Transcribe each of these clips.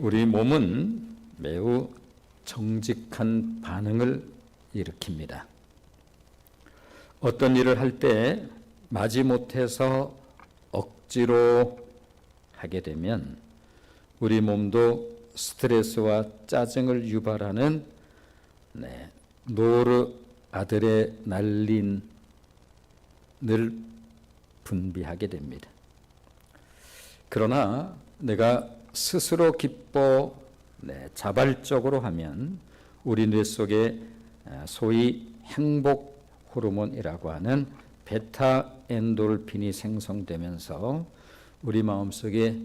우리 몸은 매우 정직한 반응을 일으킵니다. 어떤 일을 할 때 마지못해서 억지로 하게 되면 우리 몸도 스트레스와 짜증을 유발하는 노르아드레날린을 분비하게 됩니다. 그러나 내가 스스로 기뻐 자발적으로 하면 우리 뇌 속에 소위 행복 호르몬이라고 하는 베타 엔돌핀이 생성되면서 우리 마음속에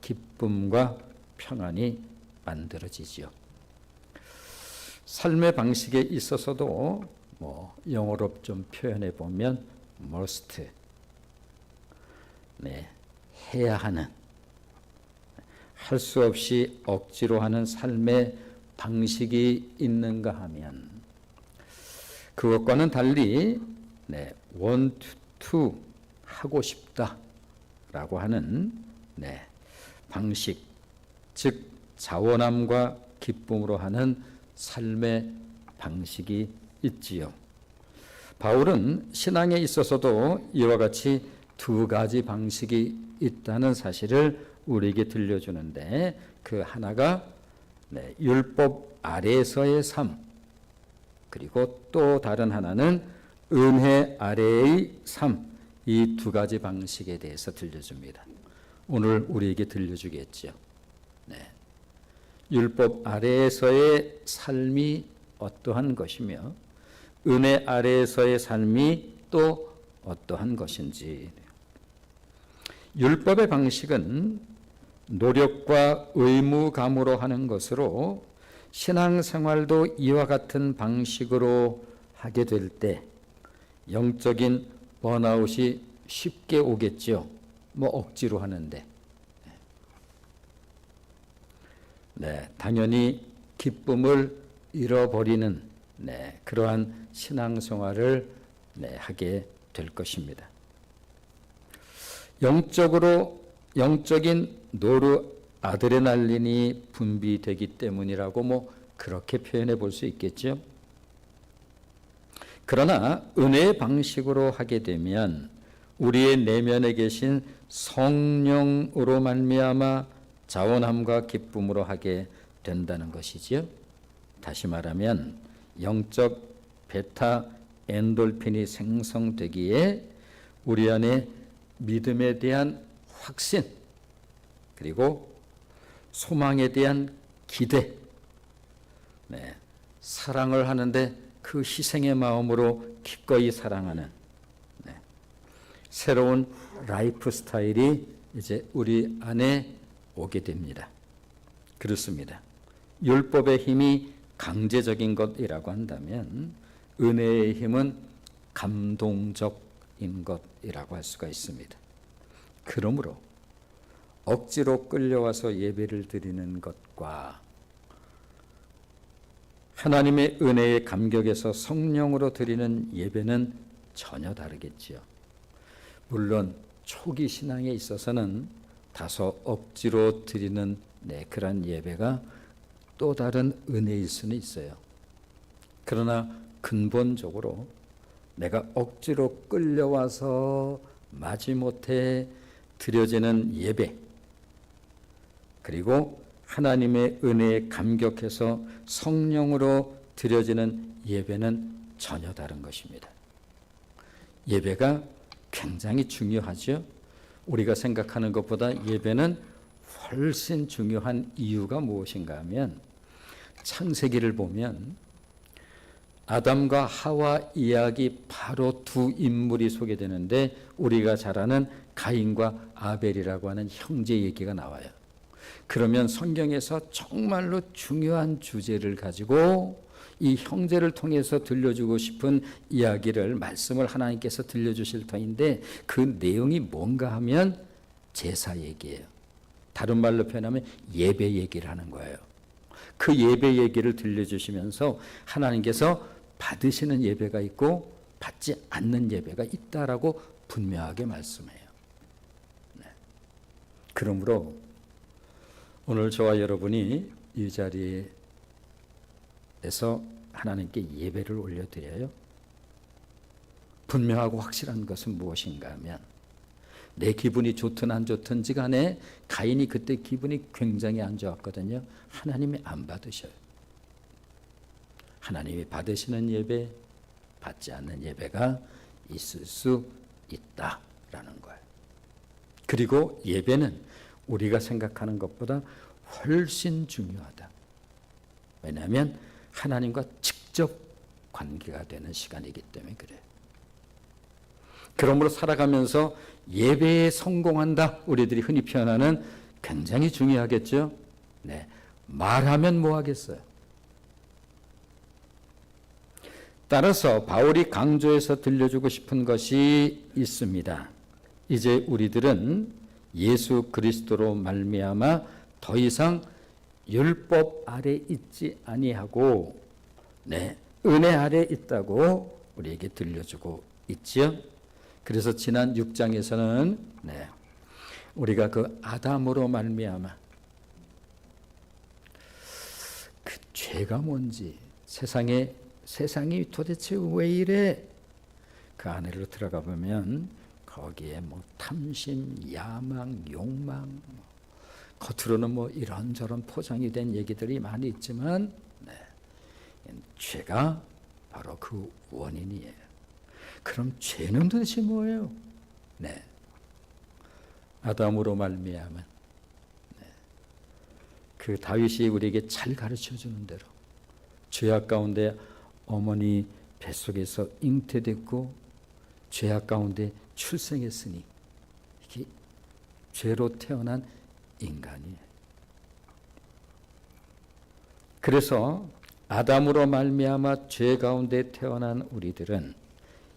기쁨과 평안이 만들어지지요. 삶의 방식에 있어서도 영어로 좀 표현해 보면 must, 해야 하는, 할 수 없이 억지로 하는 삶의 방식이 있는가 하면 그것과는 달리 want to, 하고 싶다라고 하는 방식, 즉 자원함과 기쁨으로 하는 삶의 방식이 있지요. 바울은 신앙에 있어서도 이와 같이 두 가지 방식이 있다는 사실을 우리에게 들려주는데, 그 하나가 율법 아래에서의 삶, 그리고 또 다른 하나는 은혜 아래의 삶, 이 두 가지 방식에 대해서 들려줍니다. 오늘 우리에게 들려주겠죠. 율법 아래에서의 삶이 어떠한 것이며 은혜 아래에서의 삶이 또 어떠한 것인지. 율법의 방식은 노력과 의무감으로 하는 것으로 신앙생활도 이와 같은 방식으로 하게 될 때 영적인 번아웃이 쉽게 오겠죠. 억지로 하는데. 당연히 기쁨을 잃어버리는 그러한 신앙생활을 하게 될 것입니다. 영적인 노르아드레날린이 분비되기 때문이라고 그렇게 표현해 볼 수 있겠죠. 그러나 은혜의 방식으로 하게 되면 우리의 내면에 계신 성령으로 말미암아 자원함과 기쁨으로 하게 된다는 것이지요. 다시 말하면 영적 베타 엔돌핀이 생성되기에 우리 안에 믿음에 대한 확신, 그리고 소망에 대한 기대, 사랑을 하는데 그 희생의 마음으로 기꺼이 사랑하는 새로운 라이프 스타일이 이제 우리 안에 오게 됩니다. 그렇습니다. 율법의 힘이 강제적인 것이라고 한다면 은혜의 힘은 감동적인 것이라고 할 수가 있습니다. 그러므로 억지로 끌려와서 예배를 드리는 것과 하나님의 은혜의 감격에서 성령으로 드리는 예배는 전혀 다르겠지요. 물론 초기 신앙에 있어서는 다소 억지로 드리는 그런 예배가 또 다른 은혜일 수는 있어요. 그러나 근본적으로 내가 억지로 끌려와서 마지못해 드려지는 예배, 그리고 하나님의 은혜에 감격해서 성령으로 드려지는 예배는 전혀 다른 것입니다. 예배가 굉장히 중요하죠. 우리가 생각하는 것보다 예배는 훨씬 중요한 이유가 무엇인가 하면, 창세기를 보면 아담과 하와 이야기 바로 두 인물이 소개되는데 우리가 잘 아는 가인과 아벨이라고 하는 형제 얘기가 나와요. 그러면 성경에서 정말로 중요한 주제를 가지고 이 형제를 통해서 들려주고 싶은 이야기를, 말씀을 하나님께서 들려주실 터인데 그 내용이 뭔가 하면 제사 얘기예요. 다른 말로 표현하면 예배 얘기를 하는 거예요. 그 예배 얘기를 들려주시면서 하나님께서 받으시는 예배가 있고 받지 않는 예배가 있다라고 분명하게 말씀해요. 그러므로 오늘 저와 여러분이 이 자리에서 하나님께 예배를 올려드려요. 분명하고 확실한 것은 무엇인가 하면 내 기분이 좋든 안 좋든지 간에 가인이 그때 기분이 굉장히 안 좋았거든요. 하나님이 안 받으셔요. 하나님이 받으시는 예배, 받지 않는 예배가 있을 수 있다라는 거예요. 그리고 예배는 우리가 생각하는 것보다 훨씬 중요하다. 왜냐하면 하나님과 직접 관계가 되는 시간이기 때문에 그래요. 그러므로 살아가면서 예배에 성공한다, 우리들이 흔히 표현하는 굉장히 중요하겠죠. 네, 말하면 뭐 하겠어요? 따라서 바울이 강조해서 들려주고 싶은 것이 있습니다. 이제 우리들은 예수 그리스도로 말미암아 더 이상 율법 아래 있지 아니하고 은혜 아래 있다고 우리에게 들려주고 있지요. 그래서 지난 6장에서는 우리가 그 아담으로 말미암아 그 죄가 뭔지, 세상이 도대체 왜 이래? 그 안으로 들어가 보면 거기에 뭐 탐심, 야망, 욕망, 겉으로는 뭐 이런저런 포장이 된 얘기들이 많이 있지만 죄가 바로 그 원인이에요. 그럼 죄는 도대체 뭐예요? 아담으로 말미암은 그 다윗이 우리에게 잘 가르쳐 주는 대로 죄악 가운데 어머니 뱃속에서 잉태됐고 죄악 가운데 출생했으니 이게 죄로 태어난 인간이에요. 그래서 아담으로 말미암아 죄 가운데 태어난 우리들은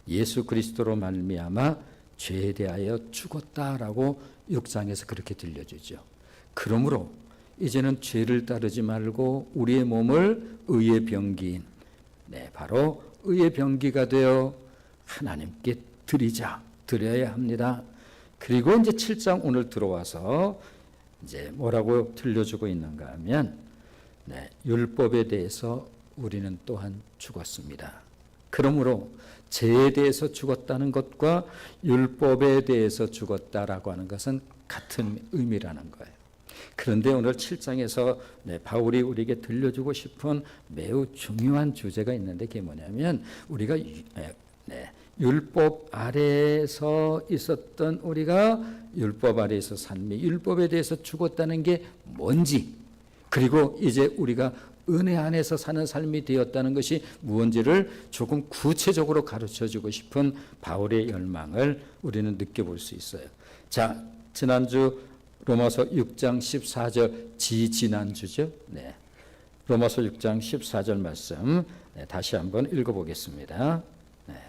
예수 그리스도로 말미암아 죄에 대하여 죽었다라고 6장에서 그렇게 들려주죠. 그러므로 이제는 죄를 따르지 말고 우리의 몸을 의의 병기인 바로 의의 병기가 되어 하나님께 드려야 합니다. 그리고 이제 7장 오늘 들어와서 이제 뭐라고 들려주고 있는가 하면 율법에 대해서 우리는 또한 죽었습니다. 그러므로 죄에 대해서 죽었다는 것과 율법에 대해서 죽었다라고 하는 것은 같은 의미라는 거예요. 그런데 오늘 7장에서 바울이 우리에게 들려주고 싶은 매우 중요한 주제가 있는데 그게 뭐냐면 우리가 율법 아래에서 있었던 우리가 율법 아래에서 삶이 율법에 대해서 죽었다는 게 뭔지, 그리고 이제 우리가 은혜 안에서 사는 삶이 되었다는 것이 무엇인지를 조금 구체적으로 가르쳐주고 싶은 바울의 열망을 우리는 느껴볼 수 있어요. 자, 지난주 로마서 6장 14절 지난주죠. 로마서 6장 14절 말씀 다시 한번 읽어보겠습니다.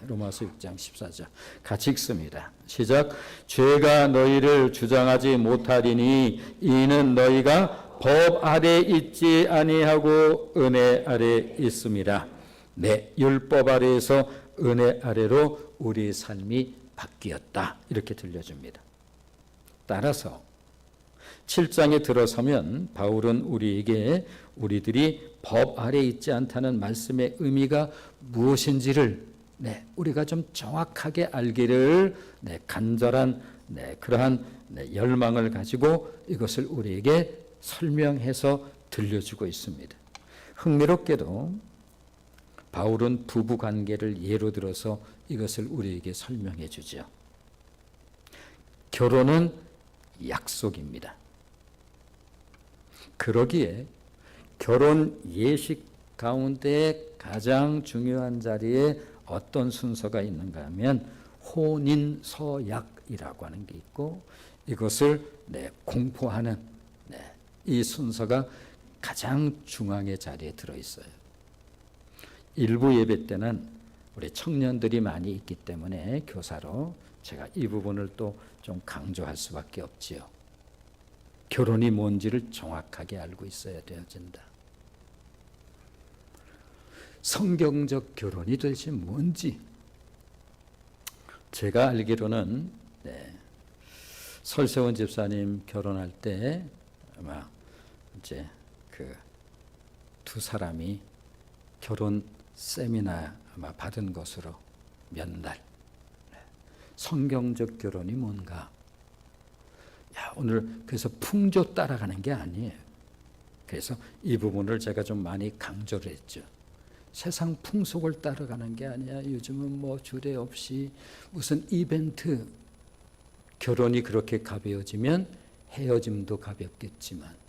로마서 6장 14절 같이 읽습니다. 시작. 죄가 너희를 주장하지 못하리니 이는 너희가 법 아래 있지 아니하고 은혜 아래 있습니다. 율법 아래에서 은혜 아래로 우리의 삶이 바뀌었다. 이렇게 들려줍니다. 따라서 7장에 들어서면 바울은 우리에게 우리들이 법 아래 있지 않다는 말씀의 의미가 무엇인지를 우리가 좀 정확하게 알기를 간절한 그러한 열망을 가지고 이것을 우리에게 설명해서 들려주고 있습니다. 흥미롭게도 바울은 부부 관계를 예로 들어서 이것을 우리에게 설명해 주죠. 결혼은 약속입니다. 그러기에 결혼 예식 가운데 가장 중요한 자리에 어떤 순서가 있는가 하면 혼인서약이라고 하는 게 있고 이것을 공포하는 이 순서가 가장 중앙의 자리에 들어있어요. 일부 예배 때는 우리 청년들이 많이 있기 때문에 교사로 제가 이 부분을 또 좀 강조할 수밖에 없지요. 결혼이 뭔지를 정확하게 알고 있어야 되어진다. 성경적 결혼이 도대체 뭔지 제가 알기로는 설세원 집사님 결혼할 때 아마 이제 그 두 사람이 결혼 세미나 아마 받은 것으로 몇 날. 성경적 결혼이 뭔가? 오늘 그래서 풍조 따라가는 게 아니에요. 그래서 이 부분을 제가 좀 많이 강조를 했죠. 세상 풍속을 따라가는 게 아니야. 요즘은 뭐 주례 없이 무슨 이벤트. 결혼이 그렇게 가벼워지면 헤어짐도 가볍겠지만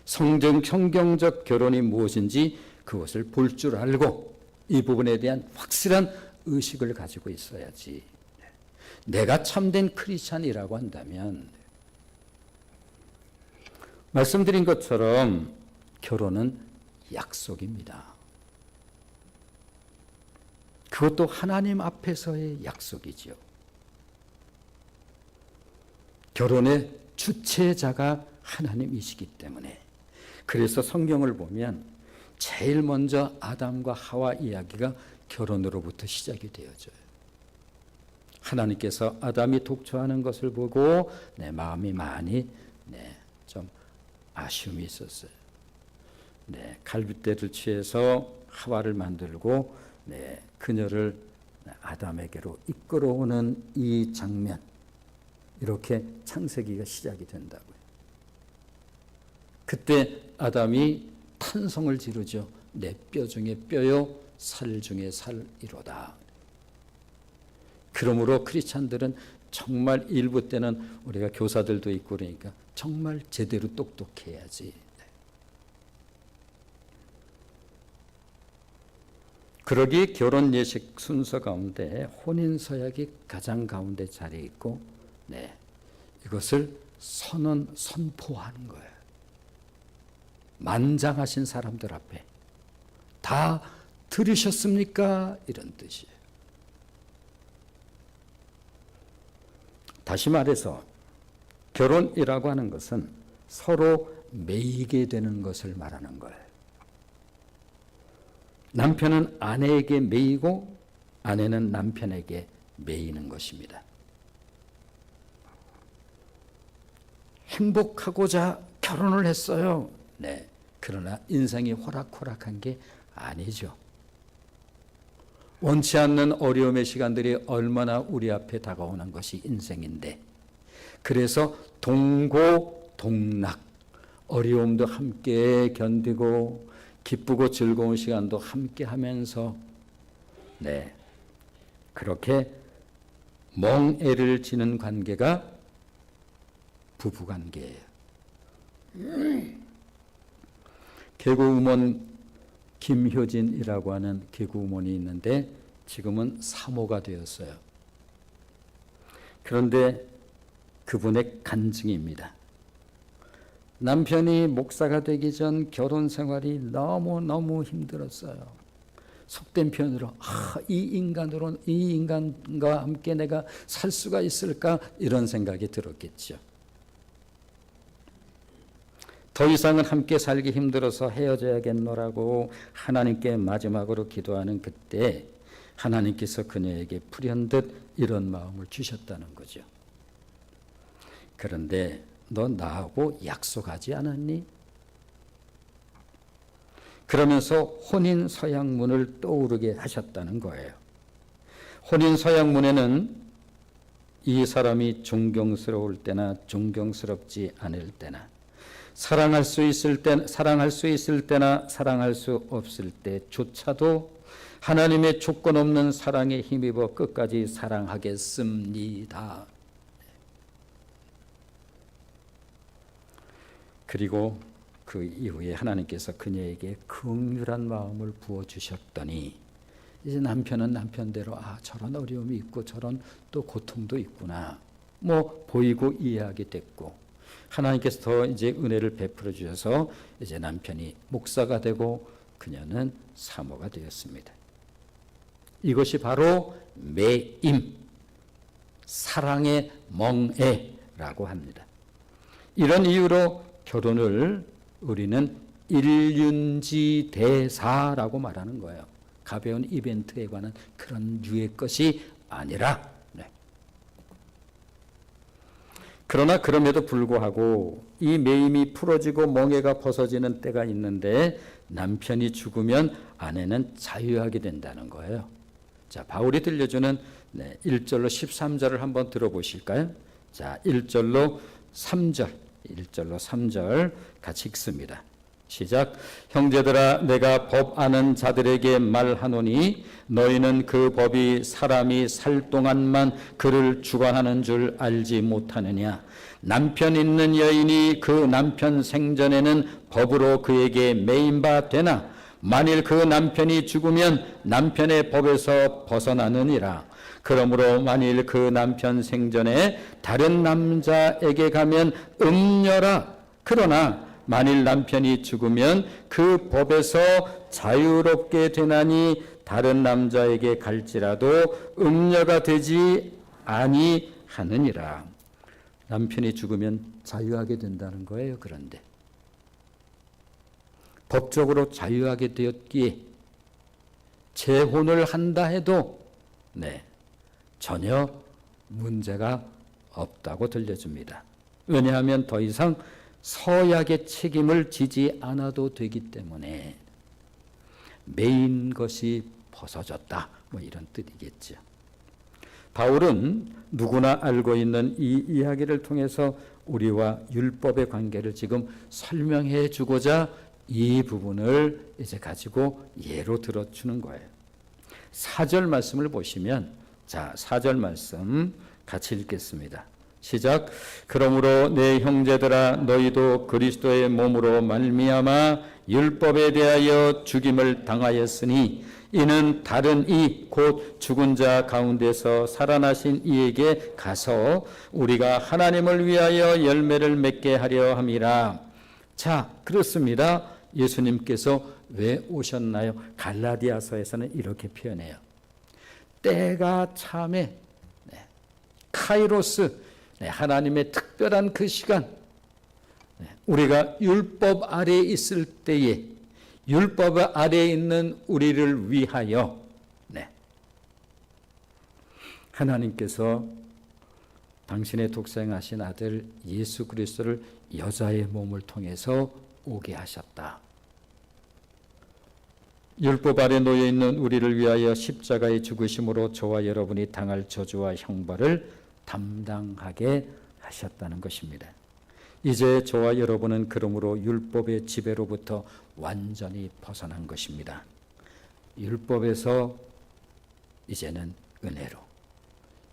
성경적 결혼이 무엇인지 그것을 볼 줄 알고 이 부분에 대한 확실한 의식을 가지고 있어야지. 내가 참된 크리스찬이라고 한다면 말씀드린 것처럼 결혼은 약속입니다. 그것도 하나님 앞에서의 약속이죠. 결혼의 주체자가 하나님이시기 때문에 그래서 성경을 보면 제일 먼저 아담과 하와 이야기가 결혼으로부터 시작이 되어져요. 하나님께서 아담이 독초하는 것을 보고 내 마음이 많이 좀 아쉬움이 있었어요. 갈빗대를 취해서 하와를 만들고 그녀를 아담에게로 이끌어오는 이 장면, 이렇게 창세기가 시작이 된다고요. 그때 아담이 탄성을 지르죠. 내 뼈 중에 뼈요 살 중에 살이로다. 그러므로 크리스찬들은 정말 일부 때는 우리가 교사들도 있고 그러니까 정말 제대로 똑똑해야지. 그러기에 결혼 예식 순서 가운데 혼인 서약이 가장 가운데 자리에 있고 이것을 선포하는 거예요. 만장하신 사람들 앞에 다 들으셨습니까? 이런 뜻이에요. 다시 말해서 결혼이라고 하는 것은 서로 매이게 되는 것을 말하는 거예요. 남편은 아내에게 매이고 아내는 남편에게 매이는 것입니다. 행복하고자 결혼을 했어요. 그러나 인생이 호락호락한 게 아니죠. 원치 않는 어려움의 시간들이 얼마나 우리 앞에 다가오는 것이 인생인데, 그래서 동고동락, 어려움도 함께 견디고 기쁘고 즐거운 시간도 함께 하면서 그렇게 멍애를 지는 관계가 부부관계예요. 개그우먼 김효진이라고 하는 개그우먼이 있는데 지금은 사모가 되었어요. 그런데 그분의 간증입니다. 남편이 목사가 되기 전 결혼 생활이 너무너무 힘들었어요. 속된 표현으로 이 인간과 함께 내가 살 수가 있을까 이런 생각이 들었겠죠. 더 이상은 함께 살기 힘들어서 헤어져야겠노라고 하나님께 마지막으로 기도하는 그때 하나님께서 그녀에게 불현듯 이런 마음을 주셨다는 거죠. 그런데 너 나하고 약속하지 않았니? 그러면서 혼인 서약문을 떠오르게 하셨다는 거예요. 혼인 서약문에는 이 사람이 존경스러울 때나 존경스럽지 않을 때나 사랑할 수 있을 때나 사랑할 수 없을 때조차도 하나님의 조건 없는 사랑에 힘입어 끝까지 사랑하겠습니다. 그리고 그 이후에 하나님께서 그녀에게 긍휼한 마음을 부어주셨더니 이제 남편은 남편대로 저런 어려움이 있고 저런 또 고통도 있구나 보이고 이해하게 됐고, 하나님께서 더 이제 은혜를 베풀어 주셔서 이제 남편이 목사가 되고 그녀는 사모가 되었습니다. 이것이 바로 매임, 사랑의 멍에라고 합니다. 이런 이유로 결혼을 우리는 일륜지대사라고 말하는 거예요. 가벼운 이벤트에 관한 그런 류의 것이 아니라 그러나 그럼에도 불구하고 이 매임이 풀어지고 멍에가 벗어지는 때가 있는데 남편이 죽으면 아내는 자유하게 된다는 거예요. 자, 바울이 들려주는 1절로 13절을 한번 들어보실까요? 자, 1절로 3절 같이 읽습니다. 시작. 형제들아, 내가 법 아는 자들에게 말하노니 너희는 그 법이 사람이 살 동안만 그를 주관하는 줄 알지 못하느냐. 남편 있는 여인이 그 남편 생전에는 법으로 그에게 매임바 되나 만일 그 남편이 죽으면 남편의 법에서 벗어나느니라. 그러므로 만일 그 남편 생전에 다른 남자에게 가면 음녀라. 그러나 만일 남편이 죽으면 그 법에서 자유롭게 되나니 다른 남자에게 갈지라도 음녀가 되지 아니하느니라. 남편이 죽으면 자유하게 된다는 거예요. 그런데 법적으로 자유하게 되었기에 재혼을 한다 해도 전혀 문제가 없다고 들려줍니다. 왜냐하면 더 이상 서약의 책임을 지지 않아도 되기 때문에 매인 것이 벗어졌다. 이런 뜻이겠죠. 바울은 누구나 알고 있는 이 이야기를 통해서 우리와 율법의 관계를 지금 설명해 주고자 이 부분을 이제 가지고 예로 들어주는 거예요. 4절 말씀을 보시면, 자, 4절 말씀 같이 읽겠습니다. 시작. 그러므로 내 형제들아, 너희도 그리스도의 몸으로 말미암아 율법에 대하여 죽임을 당하였으니 이는 다른 이 곧 죽은 자 가운데서 살아나신 이에게 가서 우리가 하나님을 위하여 열매를 맺게 하려 함이라. 자, 그렇습니다. 예수님께서 왜 오셨나요? 갈라디아서에서는 이렇게 표현해요. 때가 참에 카이로스, 하나님의 특별한 그 시간, 우리가 율법 아래에 있을 때에 율법 아래에 있는 우리를 위하여 하나님께서 당신의 독생하신 아들 예수 그리스도를 여자의 몸을 통해서 오게 하셨다. 율법 아래 놓여 있는 우리를 위하여 십자가의 죽으심으로 저와 여러분이 당할 저주와 형벌을 담당하게 하셨다는 것입니다. 이제 저와 여러분은 그러므로 율법의 지배로부터 완전히 벗어난 것입니다. 율법에서 이제는 은혜로,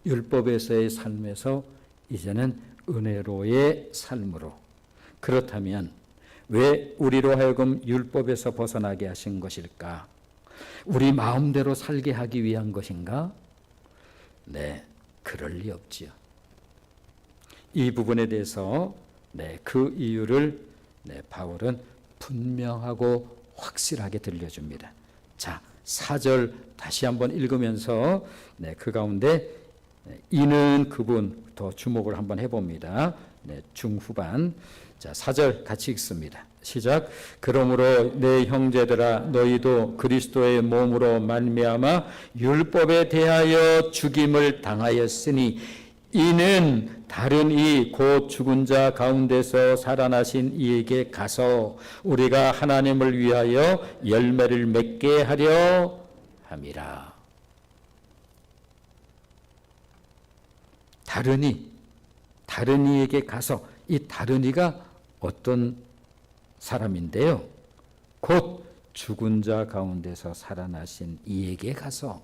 율법에서의 삶에서 이제는 은혜로의 삶으로. 그렇다면 왜 우리로 하여금 율법에서 벗어나게 하신 것일까? 우리 마음대로 살게 하기 위한 것인가? 그럴 리 없지요. 이 부분에 대해서 그 이유를 바울은 분명하고 확실하게 들려줍니다. 자, 4절 다시 한번 읽으면서 그 가운데 이는 그분 더 주목을 한번 해봅니다. 중후반. 자, 4절 같이 읽습니다. 시작. 그러므로 내 형제들아, 너희도 그리스도의 몸으로 말미암아 율법에 대하여 죽임을 당하였으니 이는 다른 이 곧 죽은 자 가운데서 살아나신 이에게 가서 우리가 하나님을 위하여 열매를 맺게 하려 함이라. 다른 이에게 가서, 이 다른 이가 어떤 사람인데요? 곧 죽은 자 가운데서 살아나신 이에게 가서.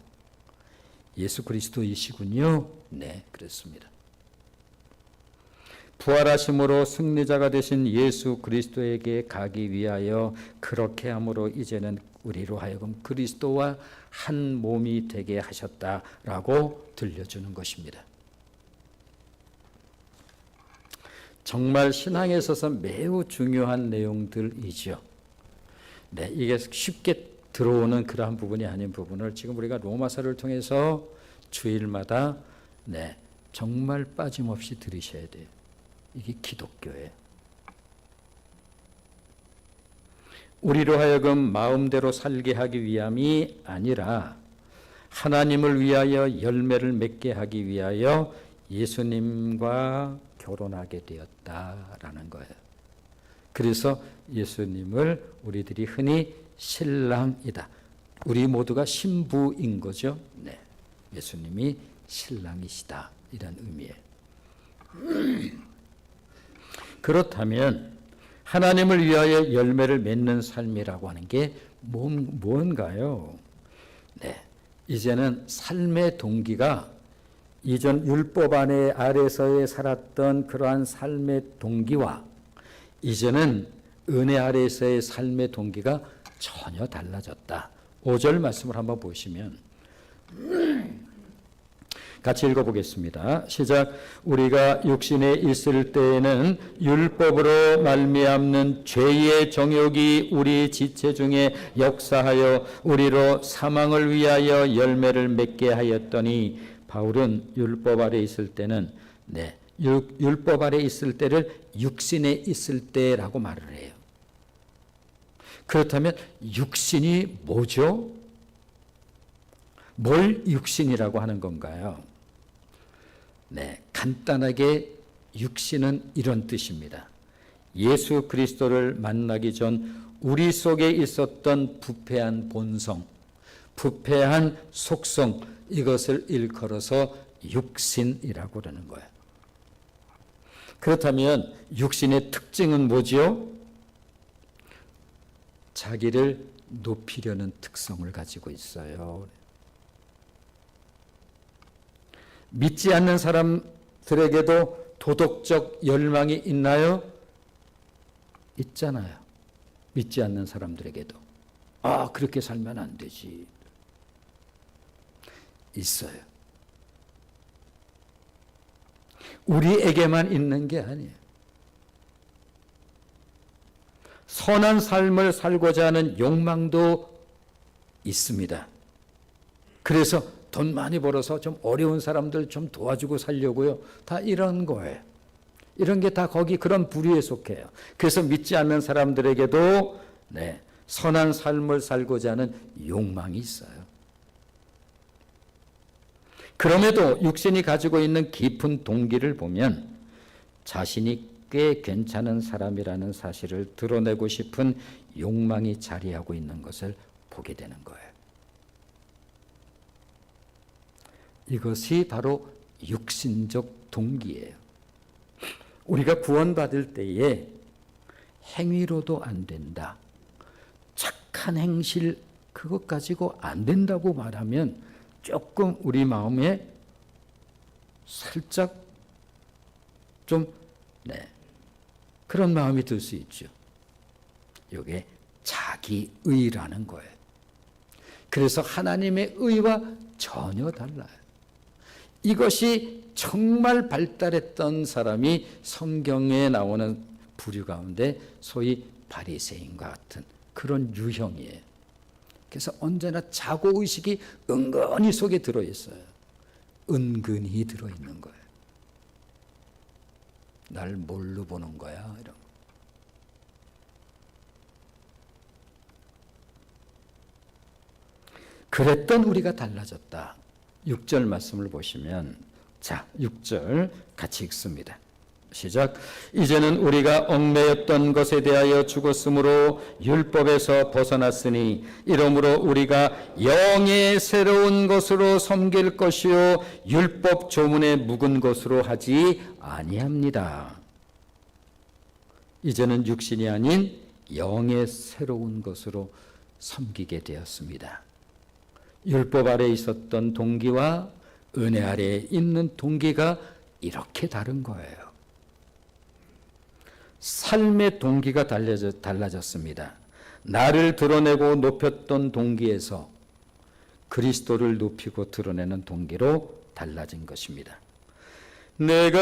예수 그리스도이시군요. 네, 그렇습니다. 부활하심으로 승리자가 되신 예수 그리스도에게 가기 위하여 그렇게 함으로 이제는 우리로 하여금 그리스도와 한 몸이 되게 하셨다라고 들려주는 것입니다. 정말 신앙에 있어서 매우 중요한 내용들이죠. 이게 쉽게 들어오는 그러한 부분이 아닌 부분을 지금 우리가 로마서를 통해서 주일마다 정말 빠짐없이 들으셔야 돼요. 이게 기독교예요. 우리로 하여금 마음대로 살게 하기 위함이 아니라 하나님을 위하여 열매를 맺게 하기 위하여 예수님과 결혼하게 되었다라는 거예요. 그래서 예수님을 우리들이 흔히 신랑이다. 우리 모두가 신부인 거죠. 네. 예수님이 신랑이시다. 이런 의미예요. 그렇다면 하나님을 위하여 열매를 맺는 삶이라고 하는 게 뭔가요? 네. 이제는 삶의 동기가 이전 율법 아래서에 살았던 그러한 삶의 동기와 이제는 은혜 아래서의 삶의 동기가 전혀 달라졌다. 5절 말씀을 한번 보시면 같이 읽어보겠습니다. 시작. 우리가 육신에 있을 때에는 율법으로 말미암는 죄의 정욕이 우리 지체 중에 역사하여 우리로 사망을 위하여 열매를 맺게 하였더니, 바울은 율법 아래 있을 때는 율법 아래 있을 때를 육신에 있을 때라고 말을 해요. 그렇다면 육신이 뭐죠? 뭘 육신이라고 하는 건가요? 네, 간단하게 육신은 이런 뜻입니다. 예수 그리스도를 만나기 전 우리 속에 있었던 부패한 본성, 부패한 속성, 이것을 일컬어서 육신이라고 그러는 거예요. 그렇다면 육신의 특징은 뭐지요? 자기를 높이려는 특성을 가지고 있어요. 믿지 않는 사람들에게도 도덕적 열망이 있나요? 있잖아요. 믿지 않는 사람들에게도. 그렇게 살면 안 되지. 있어요. 우리에게만 있는 게 아니에요. 선한 삶을 살고자 하는 욕망도 있습니다. 그래서 돈 많이 벌어서 좀 어려운 사람들 좀 도와주고 살려고요. 다 이런 거예요. 이런 게 다 거기 그런 부류에 속해요. 그래서 믿지 않는 사람들에게도 선한 삶을 살고자 하는 욕망이 있어요. 그럼에도 육신이 가지고 있는 깊은 동기를 보면 자신이 꽤 괜찮은 사람이라는 사실을 드러내고 싶은 욕망이 자리하고 있는 것을 보게 되는 거예요. 이것이 바로 육신적 동기예요. 우리가 구원받을 때에 행위로도 안 된다. 착한 행실 그것 가지고 안 된다고 말하면 조금 우리 마음에 살짝 좀 그런 마음이 들 수 있죠. 이게 자기의라는 거예요. 그래서 하나님의 의와 전혀 달라요. 이것이 정말 발달했던 사람이 성경에 나오는 부류 가운데 소위 바리새인과 같은 그런 유형이에요. 그래서 언제나 자고의식이 은근히 속에 들어있어요. 은근히 들어있는 거예요. 날 뭘로 보는 거야? 이런 거. 그랬던 우리가 달라졌다. 6절 말씀을 보시면 6절 같이 읽습니다. 시작. 이제는 우리가 얽매였던 것에 대하여 죽었으므로 율법에서 벗어났으니 이러므로 우리가 영의 새로운 것으로 섬길 것이요 율법 조문에 묵은 것으로 하지 아니합니다. 이제는 육신이 아닌 영의 새로운 것으로 섬기게 되었습니다. 율법 아래 있었던 동기와 은혜 아래에 있는 동기가 이렇게 다른 거예요. 삶의 동기가 달라졌습니다. 나를 드러내고 높였던 동기에서 그리스도를 높이고 드러내는 동기로 달라진 것입니다. 내가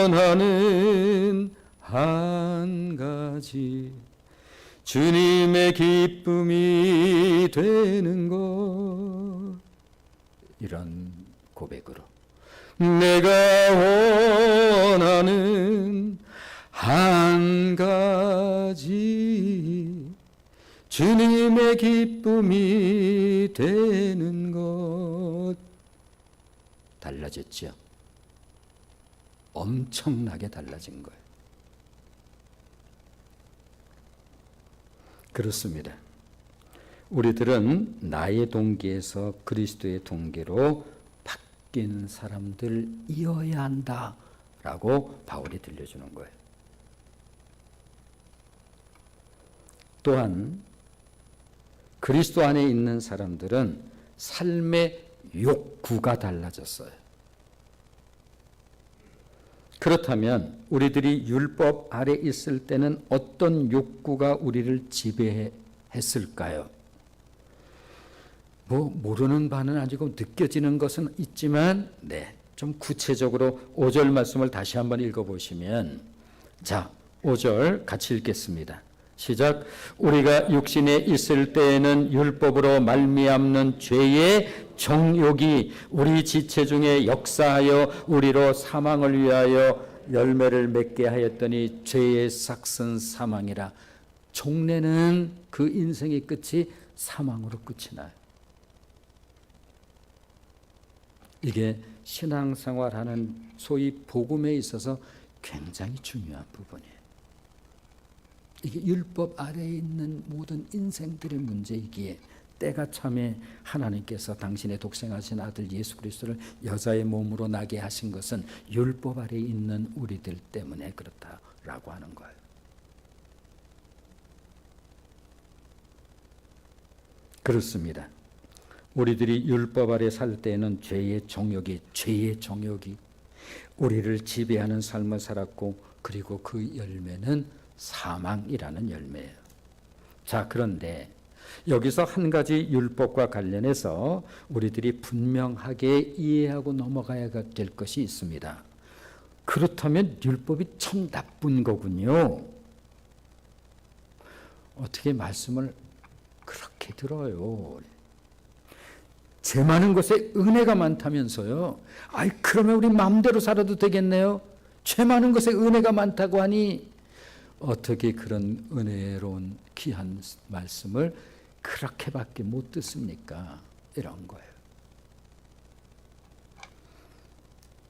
원하는 한 가지 주님의 기쁨이 되는 것, 이런 고백으로 내가 원하는 한 가지 주님의 기쁨이 되는 것. 달라졌죠. 엄청나게 달라진 거예요. 그렇습니다. 우리들은 나의 동기에서 그리스도의 동기로 바뀐 사람들이어야 한다라고 바울이 들려주는 거예요. 또한 그리스도 안에 있는 사람들은 삶의 욕구가 달라졌어요. 그렇다면 우리들이 율법 아래 있을 때는 어떤 욕구가 우리를 지배했을까요? 모르는 바는 아니고 느껴지는 것은 있지만 좀 구체적으로 5절 말씀을 다시 한번 읽어보시면, 자, 5절 같이 읽겠습니다. 시작. 우리가 육신에 있을 때에는 율법으로 말미암는 죄의 정욕이 우리 지체 중에 역사하여 우리로 사망을 위하여 열매를 맺게 하였더니 죄의 삭은 사망이라. 종래는 그 인생의 끝이 사망으로 끝이 나요. 이게 신앙생활하는 소위 복음에 있어서 굉장히 중요한 부분이에요. 이게 율법 아래에 있는 모든 인생들의 문제이기에 때가 참에 하나님께서 당신의 독생하신 아들 예수 그리스도를 여자의 몸으로 나게 하신 것은 율법 아래에 있는 우리들 때문에 그렇다라고 하는 거예요. 그렇습니다. 우리들이 율법 아래 살 때에는 죄의 정욕이 우리를 지배하는 삶을 살았고, 그리고 그 열매는 사망이라는 열매예요. 자, 그런데 여기서 한 가지 율법과 관련해서 우리들이 분명하게 이해하고 넘어가야 될 것이 있습니다. 그렇다면 율법이 참 나쁜 거군요. 어떻게 말씀을 그렇게 들어요? 죄 많은 것에 은혜가 많다면서요. 그러면 우리 마음대로 살아도 되겠네요. 죄 많은 것에 은혜가 많다고 하니 어떻게 그런 은혜로운 귀한 말씀을 그렇게밖에 못 듣습니까? 이런 거예요.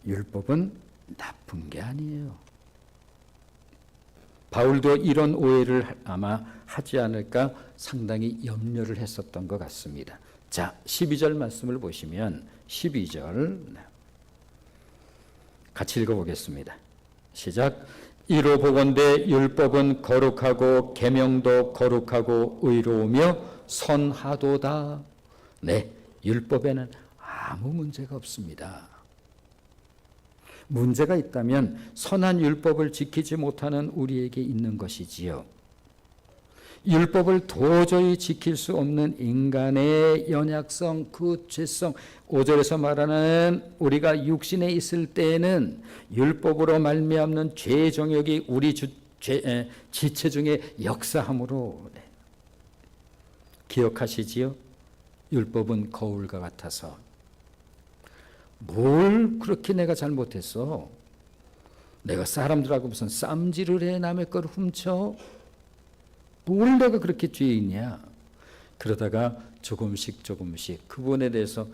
율법은 나쁜 게 아니에요. 바울도 이런 오해를 아마 하지 않을까 상당히 염려를 했었던 것 같습니다. 자, 12절 말씀을 보시면 12절 같이 읽어보겠습니다. 시작. 이로 보건대 율법은 거룩하고 계명도 거룩하고 의로우며 선하도다. 네, 율법에는 아무 문제가 없습니다. 문제가 있다면 선한 율법을 지키지 못하는 우리에게 있는 것이지요. 율법을 도저히 지킬 수 없는 인간의 연약성, 그 죄성, 5절에서 말하는 우리가 육신에 있을 때에는 율법으로 말미암는 죄의 정욕이 우리 지체 중에 역사함으로, 기억하시지요? 율법은 거울과 같아서 뭘 그렇게 내가 잘못했어? 내가 사람들하고 무슨 쌈질을 해? 남의 걸 훔쳐? 뭘 내가 그렇게 죄 있냐? 그러다가 조금씩 그분에 대해서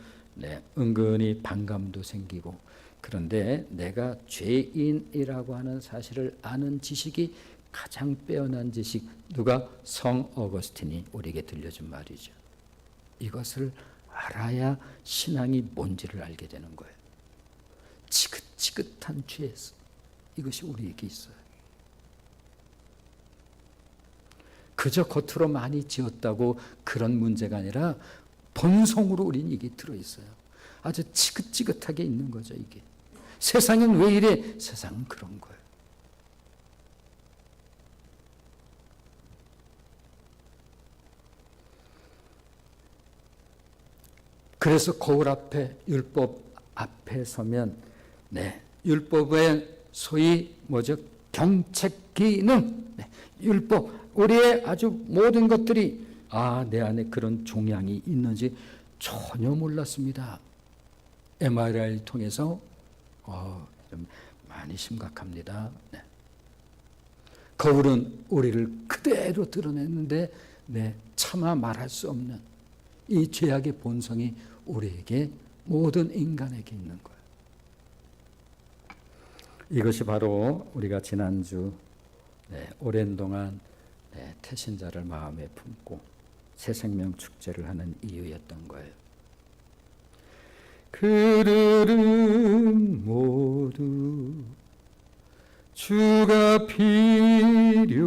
은근히 반감도 생기고, 그런데 내가 죄인이라고 하는 사실을 아는 지식이 가장 빼어난 지식, 누가? 성 어거스틴이 우리에게 들려준 말이죠. 이것을 알아야 신앙이 뭔지를 알게 되는 거예요. 지긋지긋한 죄, 이것이 우리에게 있어요. 그저 겉으로 많이 지었다고 그런 문제가 아니라 본성으로 우린 이게 들어있어요. 아주 지긋지긋하게 있는 거죠, 이게. 세상은 왜 이래? 세상은 그런 거예요. 그래서 거울 앞에, 율법 앞에 서면, 율법의 소위 경책 기능, 율법, 우리의 아주 모든 것들이 내 안에 그런 종양이 있는지 전혀 몰랐습니다. MRI를 통해서 좀 많이 심각합니다. 거울은 우리를 그대로 드러냈는데 차마 말할 수 없는 이 죄악의 본성이 우리에게, 모든 인간에게 있는 거예요. 이것이 바로 우리가 지난주 오랜 동안 태신자를 마음에 품고 새생명 축제를 하는 이유였던 거예요. 그들은 모두 주가 필요해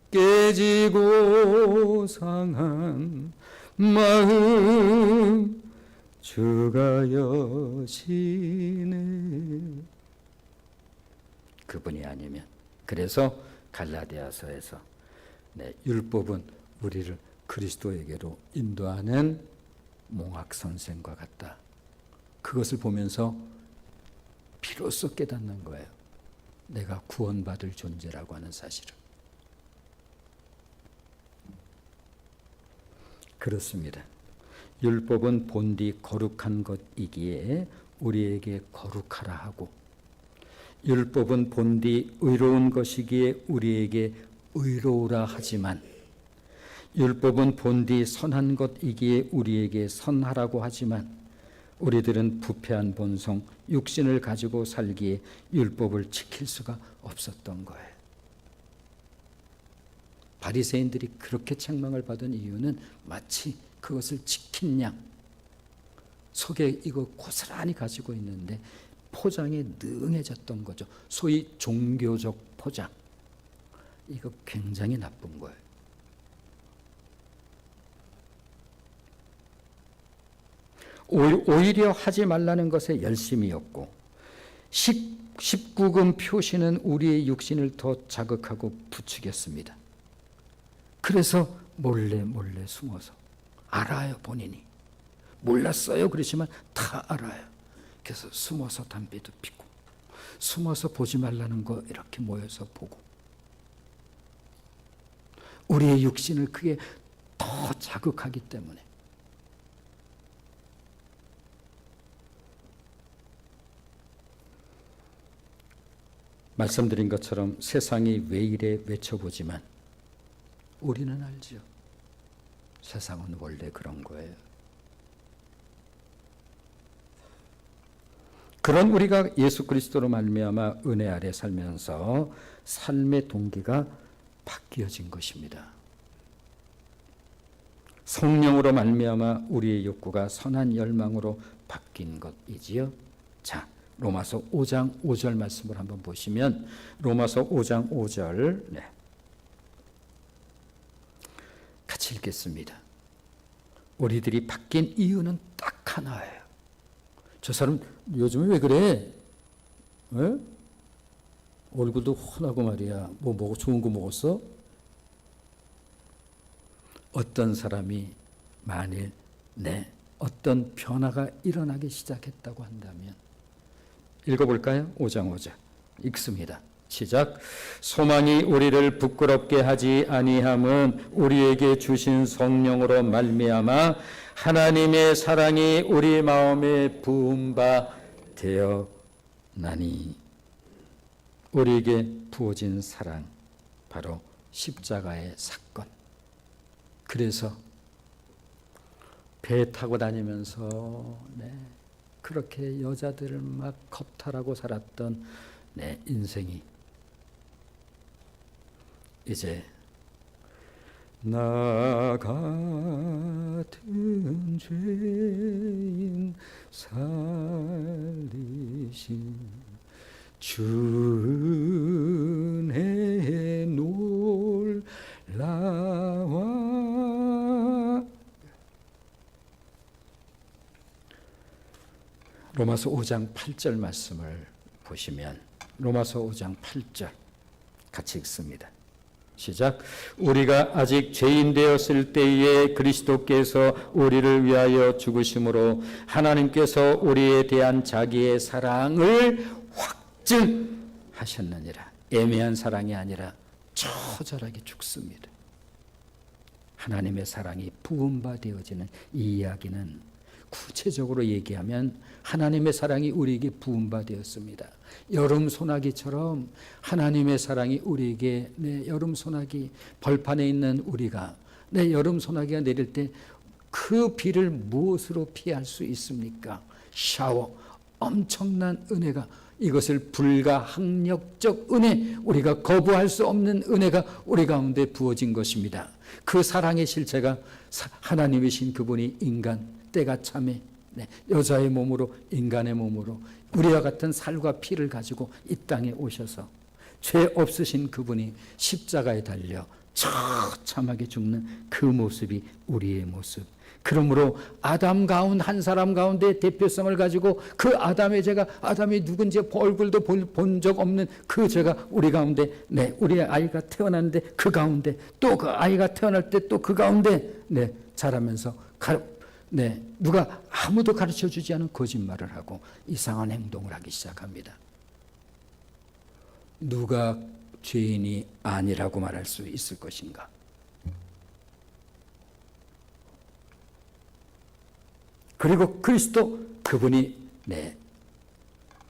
깨지고 상한 마음 주가 여시네. 그분이 아니면, 그래서 갈라디아서에서 율법은 우리를 그리스도에게로 인도하는 몽학 선생과 같다. 그것을 보면서 비로소 깨닫는 거예요. 내가 구원받을 존재라고 하는 사실을. 그렇습니다. 율법은 본디 거룩한 것이기에 우리에게 거룩하라 하고, 율법은 본디 의로운 것이기에 우리에게 의로우라 하지만, 율법은 본디 선한 것이기에 우리에게 선하라고 하지만, 우리들은 부패한 본성, 육신을 가지고 살기에 율법을 지킬 수가 없었던 거예요. 바리새인들이 그렇게 책망을 받은 이유는 마치 그것을 지킨 양, 속에 이거 고스란히 가지고 있는데 포장에 능해졌던 거죠. 소위 종교적 포장. 이거 굉장히 나쁜 거예요. 오히려 하지 말라는 것에 열심이었고, 19금 표시는 우리의 육신을 더 자극하고 부추겼습니다. 그래서 몰래 숨어서, 알아요 본인이, 몰랐어요 그렇지만 다 알아요. 그래서 숨어서 담배도 피고, 숨어서 보지 말라는 거 이렇게 모여서 보고, 우리의 육신을 그게 더 자극하기 때문에. 말씀드린 것처럼 세상이 왜 이래 외쳐보지만 우리는 알죠. 세상은 원래 그런 거예요. 그런 우리가 예수 그리스도로 말미암아 은혜 아래 살면서 삶의 동기가 바뀌어진 것입니다. 성령으로 말미암아 우리의 욕구가 선한 열망으로 바뀐 것이지요. 자, 로마서 5장 5절 말씀을 한번 보시면, 로마서 5장 5절 같이 읽겠습니다. 우리들이 바뀐 이유는 딱 하나예요. 저 사람 요즘에 왜 그래? 에? 얼굴도 훤하고 말이야. 뭐 좋은 거 먹었어? 어떤 사람이 만일 어떤 변화가 일어나기 시작했다고 한다면, 읽어볼까요? 5장 5절 읽습니다. 시작. 소망이 우리를 부끄럽게 하지 아니함은 우리에게 주신 성령으로 말미암아 하나님의 사랑이 우리 마음에 부은 바 되었나니. 우리에게 부어진 사랑, 바로 십자가의 사건. 그래서 배 타고 다니면서 그렇게 여자들을 막 겁탈하고 살았던 내 인생이 이제 나 같은 죄인 살리신 주 은혜에 놀라와. 로마서 5장 8절 말씀을 보시면, 로마서 5장 8절 같이 읽습니다. 시작. 우리가 아직 죄인 되었을 때에 그리스도께서 우리를 위하여 죽으심으로 하나님께서 우리에 대한 자기의 사랑을 확증하셨느니라. 애매한 사랑이 아니라 처절하게 죽습니다. 하나님의 사랑이 부은 바 되어지는 이 이야기는 구체적으로 얘기하면 하나님의 사랑이 우리에게 부은 바 되었습니다. 여름 소나기처럼 하나님의 사랑이 우리에게, 여름 소나기 벌판에 있는 우리가 여름 소나기가 내릴 때 그 비를 무엇으로 피할 수 있습니까? 샤워, 엄청난 은혜가 이것을 불가항력적 은혜, 우리가 거부할 수 없는 은혜가 우리 가운데 부어진 것입니다. 그 사랑의 실체가 하나님이신 그분이 인간, 때가 참에 여자의 몸으로, 인간의 몸으로 우리와 같은 살과 피를 가지고 이 땅에 오셔서 죄 없으신 그분이 십자가에 달려 처참하게 죽는 그 모습이 우리의 모습. 그러므로 아담 가운데 한 사람 가운데 대표성을 가지고 그 아담의 죄가, 아담이 누군지 얼굴도 본 적 없는 그 죄가 우리 가운데, 우리의 아이가 태어났는데 그 가운데, 또 그 아이가 태어날 때 또 그 가운데 자라면서 누가 아무도 가르쳐 주지 않은 거짓말을 하고 이상한 행동을 하기 시작합니다. 누가 죄인이 아니라고 말할 수 있을 것인가? 그리고 그리스도 그분이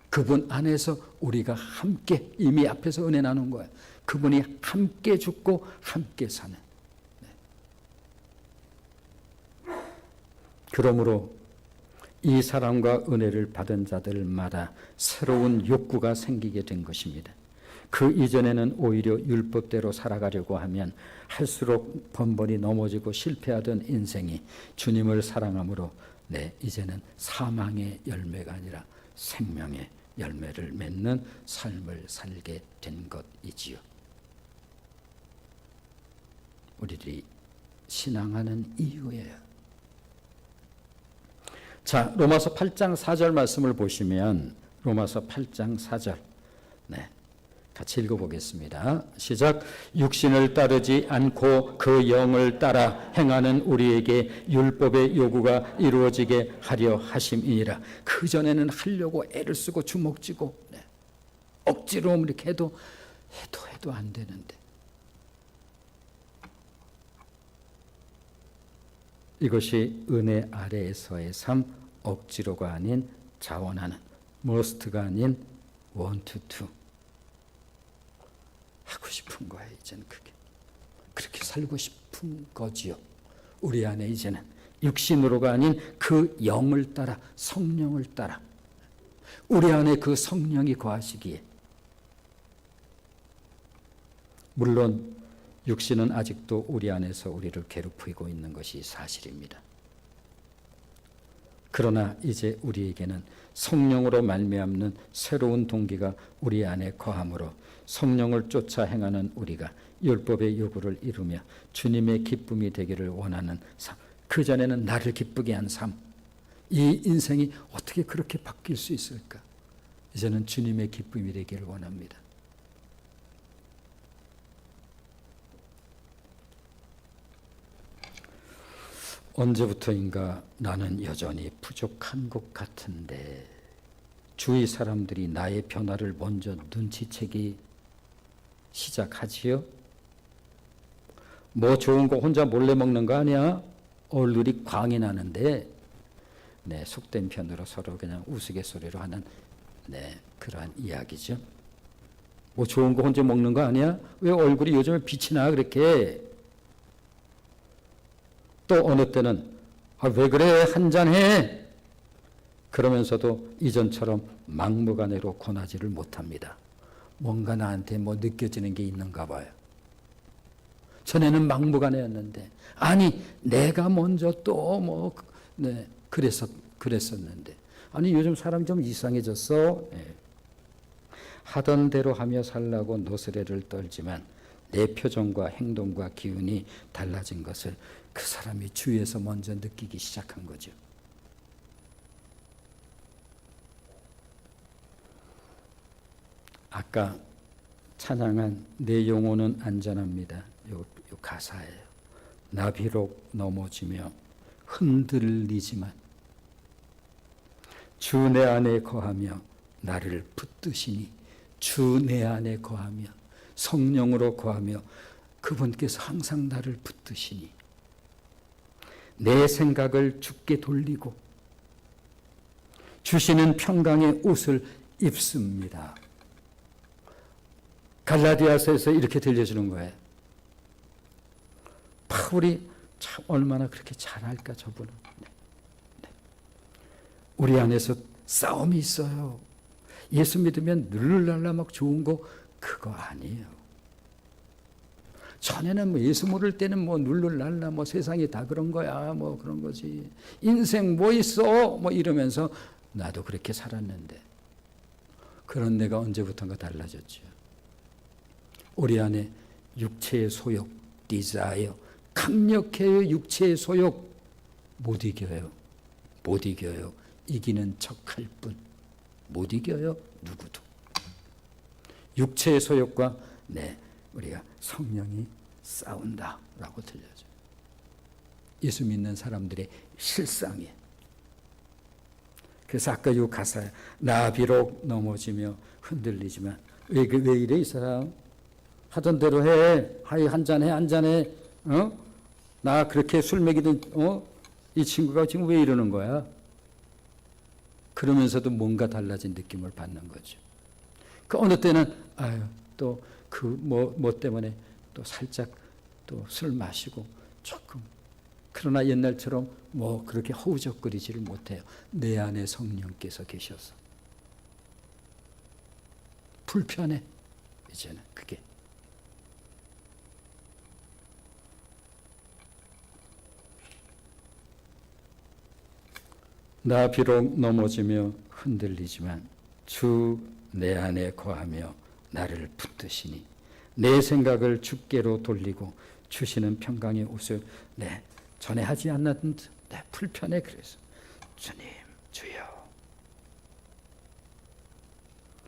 그분 안에서 우리가 함께 이미 앞에서 은혜 나눈 거예요. 그분이 함께 죽고 함께 사는. 그러므로 이 사랑과 은혜를 받은 자들마다 새로운 욕구가 생기게 된 것입니다. 그 이전에는 오히려 율법대로 살아가려고 하면 할수록 번번이 넘어지고 실패하던 인생이 주님을 사랑함으로 이제는 사망의 열매가 아니라 생명의 열매를 맺는 삶을 살게 된 것이지요. 우리들이 신앙하는 이유예요. 자, 로마서 8장 4절 말씀을 보시면 로마서 8장 4절 같이 읽어보겠습니다. 시작. 육신을 따르지 않고 그 영을 따라 행하는 우리에게 율법의 요구가 이루어지게 하려 하심이니라. 그전에는 하려고 애를 쓰고 주먹쥐고 억지로 이렇게 해도 안 되는데, 이것이 은혜 아래에서의 삶, 억지로가 아닌 자원하는, must가 아닌 want to. 하고 싶은 거예요. 이제는 그렇게 살고 싶은 거지요. 우리 안에 이제는 육신으로가 아닌 그 영을 따라, 성령을 따라 우리 안에 그 성령이 거하시기에. 물론 육신은 아직도 우리 안에서 우리를 괴롭히고 있는 것이 사실입니다. 그러나 이제 우리에게는 성령으로 말미암는 새로운 동기가 우리 안에 거함으로 성령을 쫓아 행하는 우리가 율법의 요구를 이루며 주님의 기쁨이 되기를 원하는 삶, 그전에는 나를 기쁘게 한 삶, 이 인생이 어떻게 그렇게 바뀔 수 있을까? 이제는 주님의 기쁨이 되기를 원합니다. 언제부터인가 나는 여전히 부족한 것 같은데 주위 사람들이 나의 변화를 먼저 눈치채기 시작하지요. 뭐 좋은 거 혼자 몰래 먹는 거 아니야? 얼굴이 광이 나는데, 속된 편으로 서로 그냥 우스갯소리로 하는 그러한 이야기죠. 뭐 좋은 거 혼자 먹는 거 아니야? 왜 얼굴이 요즘에 빛이 나 그렇게? 또 어느 때는 왜 그래, 한잔해. 그러면서도 이전처럼 막무가내로 권하지를 못합니다. 뭔가 나한테 느껴지는 게 있는가 봐요. 전에는 막무가내였는데, 아니 내가 먼저 또 그랬었는데, 아니 요즘 사람 좀 이상해졌어. 하던 대로 하며 살라고 노스레를 떨지만 내 표정과 행동과 기운이 달라진 것을 그 사람이 주위에서 먼저 느끼기 시작한 거죠. 아까 찬양한 내 영혼은 안전합니다. 요 가사예요. 나 비록 넘어지며 흔들리지만 주 내 안에 거하며 나를 붙드시니, 주 내 안에 거하며 성령으로 거하며 그분께서 항상 나를 붙드시니 내 생각을 주께 돌리고 주시는 평강의 옷을 입습니다. 갈라디아서에서 이렇게 들려주는 거예요. 바울이 참 얼마나 그렇게 잘할까 저분은. 우리 안에서 싸움이 있어요. 예수 믿으면 룰루랄라 막 좋은 거 그거 아니에요. 전에는 뭐 예수 모를 때는 뭐 룰루랄라 뭐 세상이 다 그런 거야 뭐 그런 거지. 인생 뭐 있어 뭐 이러면서 나도 그렇게 살았는데 그런 내가 언제부턴가 달라졌죠. 우리 안에 육체의 소욕, 디자이어 강력해요. 육체의 소욕 못 이겨요. 못 이겨요. 이기는 척할 뿐. 못 이겨요. 누구도. 육체의 소욕과 우리가 성령이 싸운다라고 들려줘요. 예수 믿는 사람들의 실상이에요. 그래서 아까 이 가사에 나 비록 넘어지며 흔들리지만 왜 이래 이 사람? 하던 대로 해. 하이 한잔해 한잔해. 나 그렇게 술 먹이던 이 친구가 지금 왜 이러는 거야? 그러면서도 뭔가 달라진 느낌을 받는 거죠. 그 어느 때는 또 그 뭐 때문에 또 살짝 또 술 마시고 조금 그러나 옛날처럼 뭐 그렇게 허우적거리지를 못해요. 내 안에 성령께서 계셔서 불편해 이제는 그게. 나 비록 넘어지며 흔들리지만 주 내 안에 거하며 나를 붙드시니 내 생각을 주께로 돌리고 주시는 평강의 옷을 전에 하지 않았던 불편해. 그래서 주님 주여.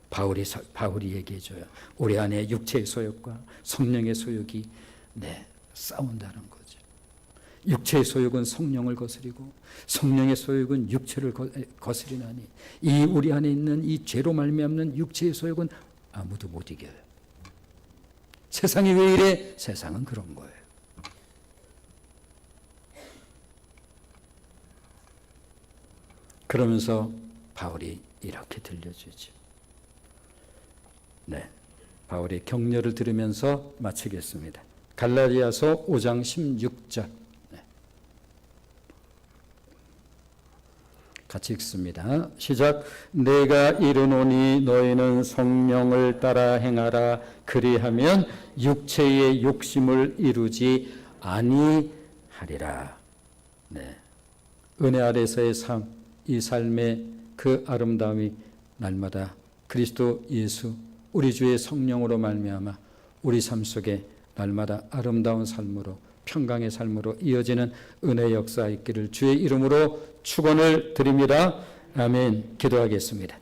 바울이 얘기해줘요. 우리 안에 육체의 소욕과 성령의 소욕이 싸운다는 거죠. 육체의 소욕은 성령을 거스리고 성령의 소욕은 육체를 거스리나니 이 우리 안에 있는 이 죄로 말미암는 육체의 소욕은 아무도 못 이겨요. 세상이 왜 이래? 세상은 그런 거예요. 그러면서 바울이 이렇게 들려주죠. 바울의 격려를 들으면서 마치겠습니다. 갈라디아서 5장 16절 같이 읽습니다. 시작. 내가 이르노니 너희는 성령을 따라 행하라. 그리하면 육체의 욕심을 이루지 아니하리라. 은혜 아래서의 삶, 이 삶의 그 아름다움이 날마다 그리스도 예수 우리 주의 성령으로 말미암아 우리 삶 속에 날마다 아름다운 삶으로 평강의 삶으로 이어지는 은혜의 역사 있기를 주의 이름으로 축원을 드립니다. 아멘. 기도하겠습니다.